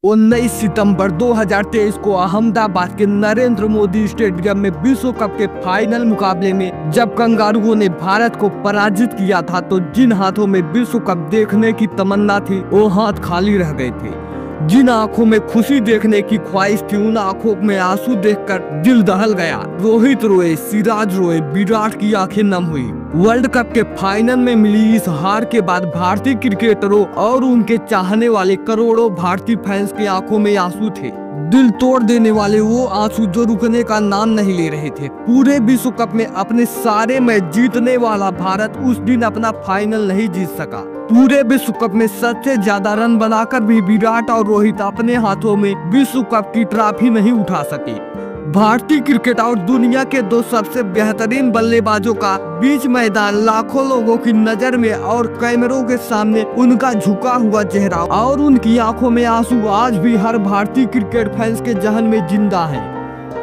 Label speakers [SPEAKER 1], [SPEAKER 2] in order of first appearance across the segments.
[SPEAKER 1] 19 सितंबर 2023 को अहमदाबाद के नरेंद्र मोदी स्टेडियम में विश्व कप के फाइनल मुकाबले में जब कंगारुओं ने भारत को पराजित किया था तो जिन हाथों में विश्व कप देखने की तमन्ना थी वो हाथ खाली रह गए थे। जिन आंखों में खुशी देखने की ख्वाहिश थी उन आंखों में आंसू देखकर दिल दहल गया। रोहित रोए, सिराज रोए, विराट की आंखें नम हुई। वर्ल्ड कप के फाइनल में मिली इस हार के बाद भारतीय क्रिकेटरों और उनके चाहने वाले करोड़ों भारतीय फैंस की आंखों में आंसू थे। दिल तोड़ देने वाले वो आंसू जो रुकने का नाम नहीं ले रहे थे। पूरे विश्व कप में अपने सारे मैच जीतने वाला भारत उस दिन अपना फाइनल नहीं जीत सका। पूरे विश्व कप में सबसे ज्यादा रन बनाकर भी विराट और रोहित अपने हाथों में विश्व कप की ट्रॉफी नहीं उठा सके। भारतीय क्रिकेट और दुनिया के दो सबसे बेहतरीन बल्लेबाजों का बीच मैदान लाखों लोगों की नजर में और कैमरों के सामने उनका झुका हुआ चेहरा और उनकी आंखों में आंसू आज भी हर भारतीय क्रिकेट फैंस के जहन में जिंदा है।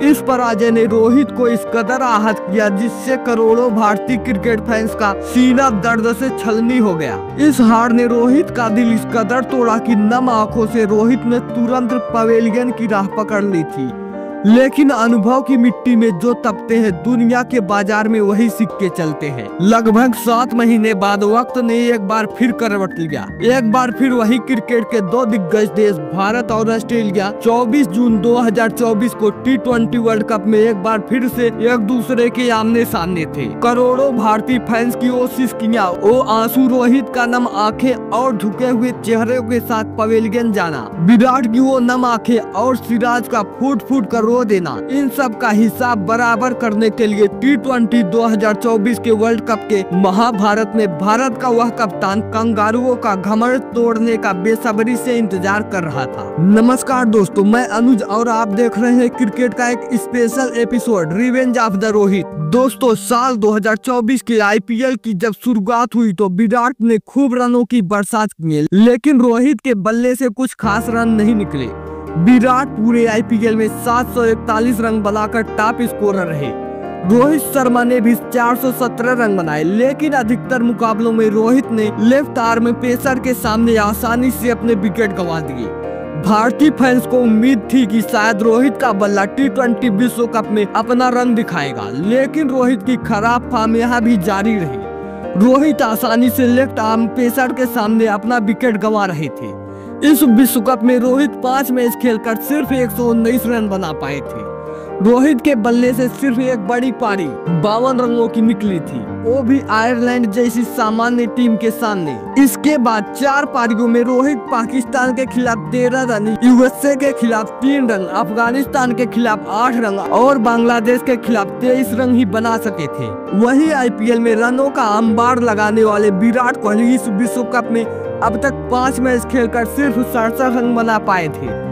[SPEAKER 1] इस पराजय ने रोहित को इस कदर आहत किया जिससे करोड़ों भारतीय क्रिकेट फैंस का सीना दर्द से छलनी हो गया। इस हार ने रोहित का दिल इस कदर तोड़ा कि नम आंखों से रोहित ने तुरंत पवेलियन की राह पकड़ ली थी। लेकिन अनुभव की मिट्टी में जो तपते हैं दुनिया के बाजार में वही सिक्के चलते हैं। लगभग 7 महीने बाद वक्त ने एक बार फिर करवट लिया। एक बार फिर वही क्रिकेट के दो दिग्गज देश भारत और ऑस्ट्रेलिया 24 जून 2024 को T20 वर्ल्ड कप में एक बार फिर से एक दूसरे के आमने सामने थे। करोड़ों भारतीय फैंस की वो सिसकियां, वो आंसू, रोहित का नम आंखें और झुके हुए चेहरे के साथ पवेलियन जाना, विराट की वो नम आंखें और सिराज का फूट फूट कर देना, इन सब का हिसाब बराबर करने के लिए T20 2024 के वर्ल्ड कप के महाभारत में भारत का वह कप्तान कंगारुओं का घमंड तोड़ने का बेसब्री से इंतजार कर रहा था। नमस्कार दोस्तों, मैं अनुज और आप देख रहे हैं क्रिकेट का एक special episode revenge of the Rohit. दोस्तों, साल 2024 के IPL की जब शुरुआत हुई तो विराट ने खूब रनों की बरसात की, लेकिन रोहित के बल्ले से कुछ खास रन नहीं निकले। विराट पूरे IPL में 741 रन बनाकर टॉप स्कोरर रहे। रोहित शर्मा ने भी 417 रन बनाए, लेकिन अधिकतर मुकाबलों में रोहित ने लेफ्ट आर्म पेसर के सामने आसानी से अपने विकेट गंवा दिए। भारतीय फैंस को उम्मीद थी कि शायद रोहित का बल्ला T20 विश्व कप में अपना रन दिखाएगा, लेकिन रोहित की खराब फॉर्म यहाँ भी जारी रही। रोहित आसानी से लेफ्ट आर्म पेसर के सामने अपना विकेट गंवा रहे थे। इस विश्व कप में रोहित 5 मैच खेलकर सिर्फ 119 रन बना पाए थे। रोहित के बल्ले से सिर्फ एक बड़ी पारी 52 रनों की निकली थी, वो भी आयरलैंड जैसी सामान्य टीम के सामने। इसके बाद 4 पारियों में रोहित पाकिस्तान के खिलाफ 13 रन, USA के खिलाफ 3 रन, अफगानिस्तान के खिलाफ 8 रन और बांग्लादेश के खिलाफ 23 रन ही बना सके थे। वही IPL में रनों का अंबार लगाने वाले विराट कोहली इस विश्व कप में अब तक 5 मैच खेलकर सिर्फ 67 रन बना पाए थे।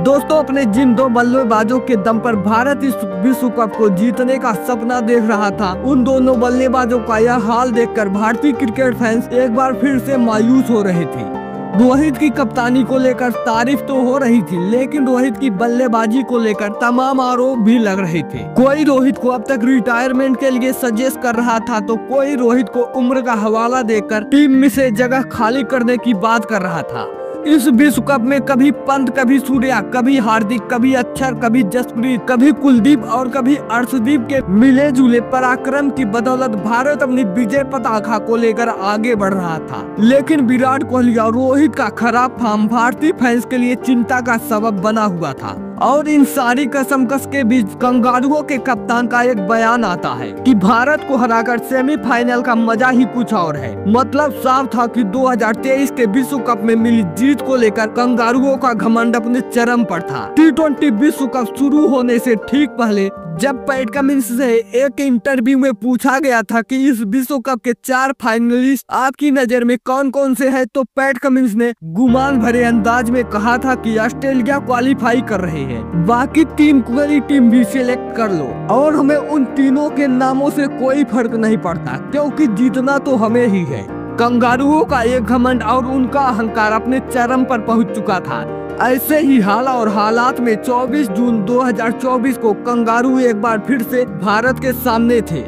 [SPEAKER 1] दोस्तों, अपने जिन दो बल्लेबाजों के दम पर भारत इस विश्व कप को जीतने का सपना देख रहा था, उन दोनों बल्लेबाजों का यह हाल देखकर भारतीय क्रिकेट फैंस एक बार फिर से मायूस हो रहे थे। रोहित की कप्तानी को लेकर तारीफ तो हो रही थी, लेकिन रोहित की बल्लेबाजी को लेकर तमाम आरोप भी लग रहे थे। कोई रोहित को अब तक रिटायरमेंट के लिए सजेस्ट कर रहा था तो कोई रोहित को उम्र का हवाला देकर टीम में से जगह खाली करने की बात कर रहा था। इस विश्व कप में कभी पंत, कभी सूर्या, कभी हार्दिक, कभी अक्षर, कभी जसप्रीत, कभी कुलदीप और कभी अर्शदीप के मिले जुले पराक्रम की बदौलत भारत अपनी विजय पताका को लेकर आगे बढ़ रहा था। लेकिन विराट कोहली और रोहित का खराब फॉर्म भारतीय फैंस के लिए चिंता का सबब बना हुआ था। और इन सारी कसमकस के बीच कंगारुओं के कप्तान का एक बयान आता है कि भारत को हराकर सेमीफाइनल का मजा ही कुछ और है। मतलब साफ था कि 2023 के विश्व कप में मिली जीत को लेकर कंगारुओं का घमंड अपने चरम पर था। T20 विश्व कप शुरू होने से ठीक पहले जब पैट कमिंस से एक इंटरव्यू में पूछा गया था कि इस विश्व कप के 4 फाइनलिस्ट आपकी नजर में कौन कौन से हैं, तो पैट कमिंस ने गुमान भरे अंदाज में कहा था कि ऑस्ट्रेलिया क्वालिफाई कर रहे हैं, बाकी 3 बड़ी टीम भी सिलेक्ट कर लो और हमें उन तीनों के नामों से कोई फर्क नहीं पड़ता क्योंकि जीतना तो हमें ही है। कंगारुओं का ये घमंड और उनका अहंकार अपने चरम पर पहुंच चुका था। ऐसे ही हालात में 24 जून 2024 को कंगारू एक बार फिर से भारत के सामने थे।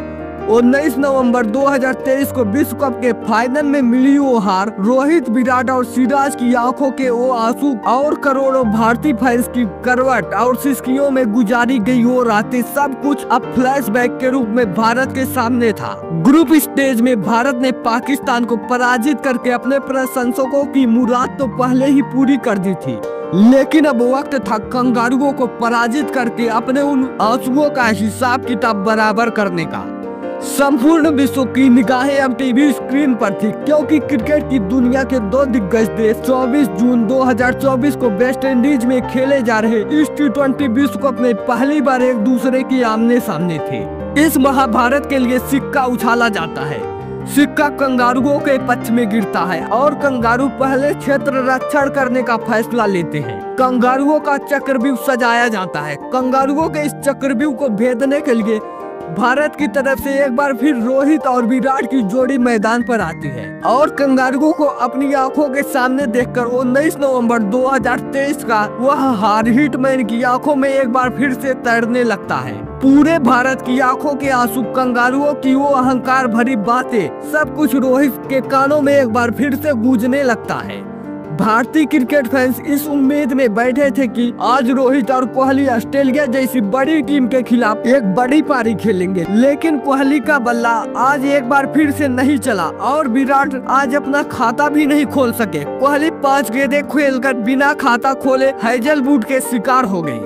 [SPEAKER 1] 19 नवंबर 2023 को विश्व कप के फाइनल में मिली वो हार रोहित, विराट और सिराज की आंखों के वो आंसू और करोड़ों भारतीय फैंस की करवट और सिसकियों में गुजारी गई वो रातें, सब कुछ अब फ्लैशबैक के रूप में भारत के सामने था। ग्रुप स्टेज में भारत ने पाकिस्तान को पराजित करके अपने प्रशंसकों की मुराद तो पहले ही पूरी कर दी थी, लेकिन अब वक्त था कंगारुओं को पराजित करके अपने उन आंसुओं का हिसाब किताब बराबर करने का। संपूर्ण विश्व की निगाहें अब टीवी स्क्रीन पर थी, क्योंकि क्रिकेट की दुनिया के दो दिग्गज देश 24 जून 2024 को वेस्ट इंडीज में खेले जा रहे इस T20 विश्व कप में पहली बार एक दूसरे के आमने सामने थे। इस महाभारत के लिए सिक्का उछाला जाता है। सिक्का कंगारुओं के पक्ष में गिरता है और कंगारू पहले क्षेत्र रक्षण करने का फैसला लेते हैं। कंगारुओं का चक्रव्यूह सजाया जाता है। कंगारुओं के इस चक्रव्यूह को भेदने के लिए भारत की तरफ से एक बार फिर रोहित और विराट की जोड़ी मैदान पर आती है और कंगारुओं को अपनी आंखों के सामने देखकर 19 नवंबर 2023 का वह हार हिटमैन की आंखों में एक बार फिर से तैरने लगता है। पूरे भारत की आंखों के आंसू, कंगारुओं की वो अहंकार भरी बातें, सब कुछ रोहित के कानों में एक बार फिर से गूंजने लगता है। भारतीय क्रिकेट फैंस इस उम्मीद में बैठे थे कि आज रोहित और कोहली ऑस्ट्रेलिया जैसी बड़ी टीम के खिलाफ एक बड़ी पारी खेलेंगे, लेकिन कोहली का बल्ला आज एक बार फिर से नहीं चला और विराट आज अपना खाता भी नहीं खोल सके। कोहली 5 गेंदें खेलकर बिना खाता खोले हैजलवुड के शिकार हो गई।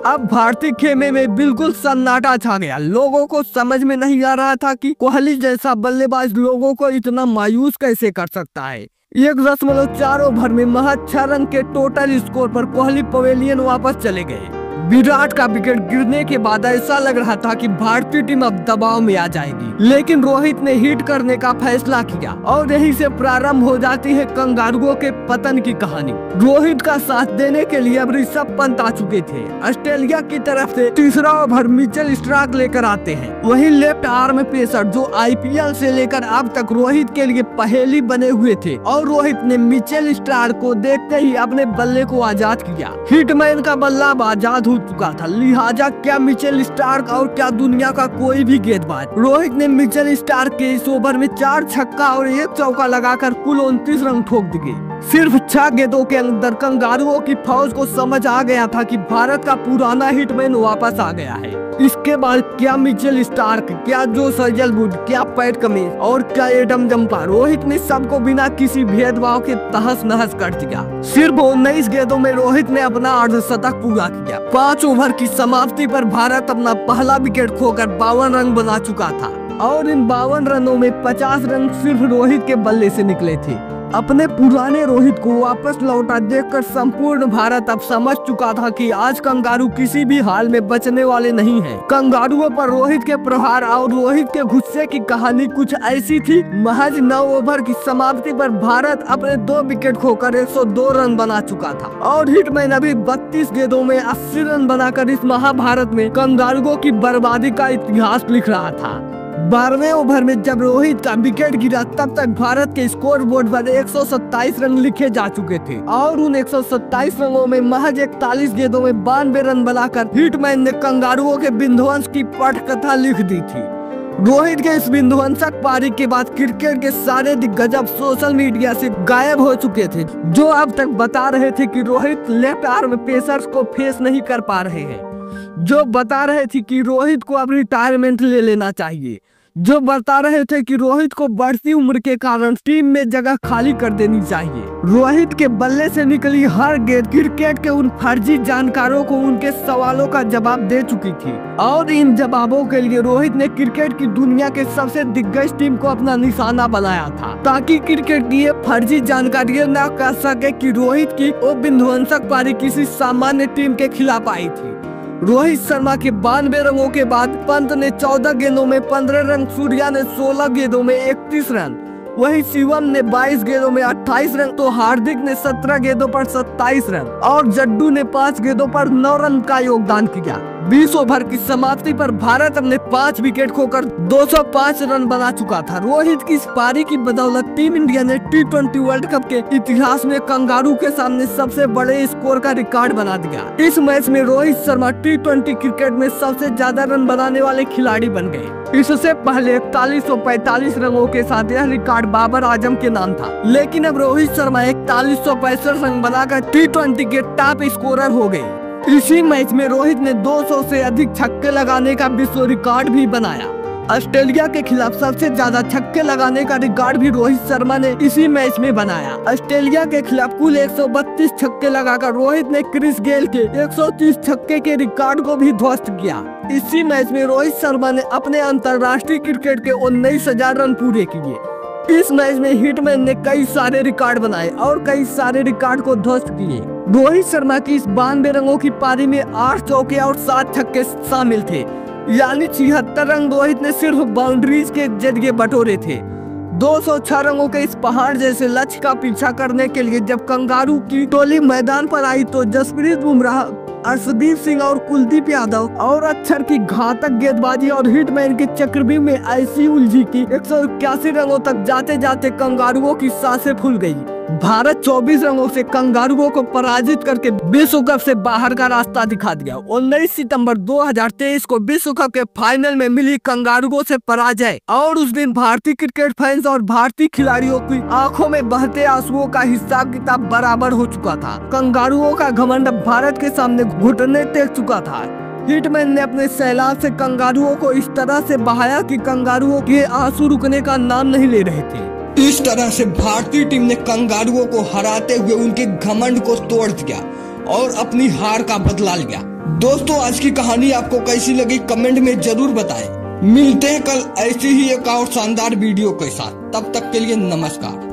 [SPEAKER 1] अब भारतीय खेमे में बिल्कुल सन्नाटा छा गया। लोगों को समझ में नहीं आ रहा था कि कोहली जैसा बल्लेबाज लोगों को इतना मायूस कैसे कर सकता है। 1.4 ओवर में महज 6 रन के टोटल स्कोर पर कोहली पवेलियन वापस चले गए। विराट का विकेट गिरने के बाद ऐसा लग रहा था कि भारतीय टीम अब दबाव में आ जाएगी, लेकिन रोहित ने हिट करने का फैसला किया और यहीं से प्रारंभ हो जाती है कंगारुओं के पतन की कहानी। रोहित का साथ देने के लिए अब ऋषभ पंत आ चुके थे। ऑस्ट्रेलिया की तरफ से तीसरा ओवर मिचेल स्टार्क लेकर आते हैं। वही लेफ्ट आर्म पेसर जो IPL से लेकर अब तक रोहित के लिए पहेली बने हुए थे और रोहित ने मिचेल स्टार्क को देखते ही अपने बल्ले को आजाद किया। हिटमैन का बल्ला आजाद हो चुका था, लिहाजा क्या मिचेल स्टार्क और क्या दुनिया का कोई भी गेंदबाज। रोहित ने मिचेल स्टार्क के इस ओवर में 4 छक्का और 1 चौका लगाकर कुल 29 रन ठोक दिए। सिर्फ 6 गेंदों के अंदर कंगारुओं की फौज को समझ आ गया था कि भारत का पुराना हिटमैन वापस आ गया है। इसके बाद क्या मिचेल स्टार्क, क्या जोश हैजलवुड, क्या पैट कमिंस और क्या एडम जम्पा, रोहित ने सबको बिना किसी भेदभाव के तहस नहस कर दिया। सिर्फ 19 गेंदों में रोहित ने अपना अर्धशतक पूरा किया। 5 ओवर की समाप्ति पर भारत अपना पहला विकेट खोकर 52 रन बना चुका था और इन 52 रनों में 50 रन सिर्फ रोहित के बल्ले से निकले थे। अपने पुराने रोहित को वापस लौटा देखकर संपूर्ण भारत अब समझ चुका था कि आज कंगारू किसी भी हाल में बचने वाले नहीं हैं। कंगारुओं पर रोहित के प्रहार और रोहित के गुस्से की कहानी कुछ ऐसी थी। महज 9 ओवर की समाप्ति पर भारत अपने 2 विकेट खोकर 102 रन बना चुका था और हिटमैन अभी 32 गेंदों में 80 रन बनाकर इस महाभारत में कंगारुओं की बर्बादी का इतिहास लिख रहा था। 12वें ओवर में जब रोहित का विकेट गिरा तब तक भारत के स्कोर बोर्ड पर 127 रन लिखे जा चुके थे और उन 127 रनों में महज 41 गेंदों में 92 रन बनाकर हिटमैन ने कंगारुओं के विध्वंस की पटकथा लिख दी थी। रोहित के इस विध्वंसक पारी के बाद क्रिकेट के सारे दिग्गज अब सोशल मीडिया से गायब हो चुके थे, जो अब तक बता रहे थे कि रोहित लेफ्ट आर्म पेसर्स को फेस नहीं कर पा रहे हैं, जो बता रहे थे कि रोहित को अब रिटायरमेंट ले लेना चाहिए, जो बता रहे थे कि रोहित को बढ़ती उम्र के कारण टीम में जगह खाली कर देनी चाहिए। रोहित के बल्ले से निकली हर गेंद क्रिकेट के उन फर्जी जानकारों को उनके सवालों का जवाब दे चुकी थी और इन जवाबों के लिए रोहित ने क्रिकेट की दुनिया के सबसे दिग्गज टीम को अपना निशाना बनाया था, ताकि क्रिकेट की ये फर्जी जानकारियां न कह सके कि रोहित की वो विध्वंसक पारी किसी सामान्य टीम के खिलाफ आई थी। रोहित शर्मा के 92 रनों के बाद पंत ने 14 गेंदों में 15 रन, सूर्या ने 16 गेंदों में 31 रन, वही शिवम ने 22 गेंदों में 28 रन तो हार्दिक ने 17 गेंदों पर 27 रन और जड्डू ने 5 गेंदों पर 9 रन का योगदान किया। 20 ओवर की समाप्ति पर भारत अपने 5 विकेट खोकर 205 रन बना चुका था। रोहित की इस पारी की बदौलत टीम इंडिया ने T20 वर्ल्ड कप के इतिहास में कंगारू के सामने सबसे बड़े स्कोर का रिकॉर्ड बना दिया। इस मैच में रोहित शर्मा T20 क्रिकेट में सबसे ज्यादा रन बनाने वाले खिलाड़ी बन गए। इससे पहले 4145 रनों के साथ यह रिकॉर्ड बाबर आजम के नाम था, लेकिन अब रोहित शर्मा 4165 रन बनाकर T20 के टॉप स्कोरर हो गए। इसी मैच में रोहित ने 200 से अधिक छक्के लगाने का विश्व रिकॉर्ड भी बनाया। ऑस्ट्रेलिया के खिलाफ सबसे ज्यादा छक्के लगाने का रिकॉर्ड भी रोहित शर्मा ने इसी मैच में बनाया। ऑस्ट्रेलिया के खिलाफ कुल 132 छक्के लगाकर रोहित ने क्रिस गेल के 130 छक्के के रिकॉर्ड को भी ध्वस्त किया। इसी मैच में रोहित शर्मा ने अपने अंतर्राष्ट्रीय क्रिकेट के 19,000 रन पूरे किए। इस मैच में हिटमैन ने कई सारे रिकॉर्ड बनाए और कई सारे रिकॉर्ड को ध्वस्त किए। रोहित शर्मा की इस 92 रनों की पारी में 8 चौके और 7 छक्के शामिल थे, यानी 76 रन रोहित ने सिर्फ बाउंड्रीज के जरिए बटोरे थे। 206 रनों के इस पहाड़ जैसे लक्ष्य का पीछा करने के लिए जब कंगारू की टोली मैदान पर आई तो जसप्रीत बुमराह, अर्शदीप सिंह और कुलदीप यादव और अक्षर की घातक गेंदबाजी और हिटमैन के चक्रव्यूह में ऐसी उलझी कि 181 रनों तक जाते जाते कंगारुओं की सांसें फूल गई। भारत 24 रनों से कंगारुओं को पराजित करके विश्व कप से बाहर का रास्ता दिखा दिया। 19 सितंबर 2023 को विश्व कप के फाइनल में मिली कंगारुओं से पराजय और उस दिन भारतीय क्रिकेट फैंस और भारतीय खिलाड़ियों की आंखों में बहते आंसुओं का हिसाब किताब बराबर हो चुका था। कंगारुओं का घमंड भारत के सामने घुटने टेक चुका था। हिटमैन ने अपने सैलाब से कंगारुओं को इस तरह से बहाया कि कंगारुओं के आंसू रुकने का नाम नहीं ले रहे थे। इस तरह से भारतीय टीम ने कंगारुओं को हराते हुए उनके घमंड को तोड़ दिया और अपनी हार का बदला लिया। दोस्तों, आज की कहानी आपको कैसी लगी कमेंट में जरूर बताएं। मिलते हैं कल ऐसी ही एक और शानदार वीडियो के साथ। तब तक के लिए नमस्कार।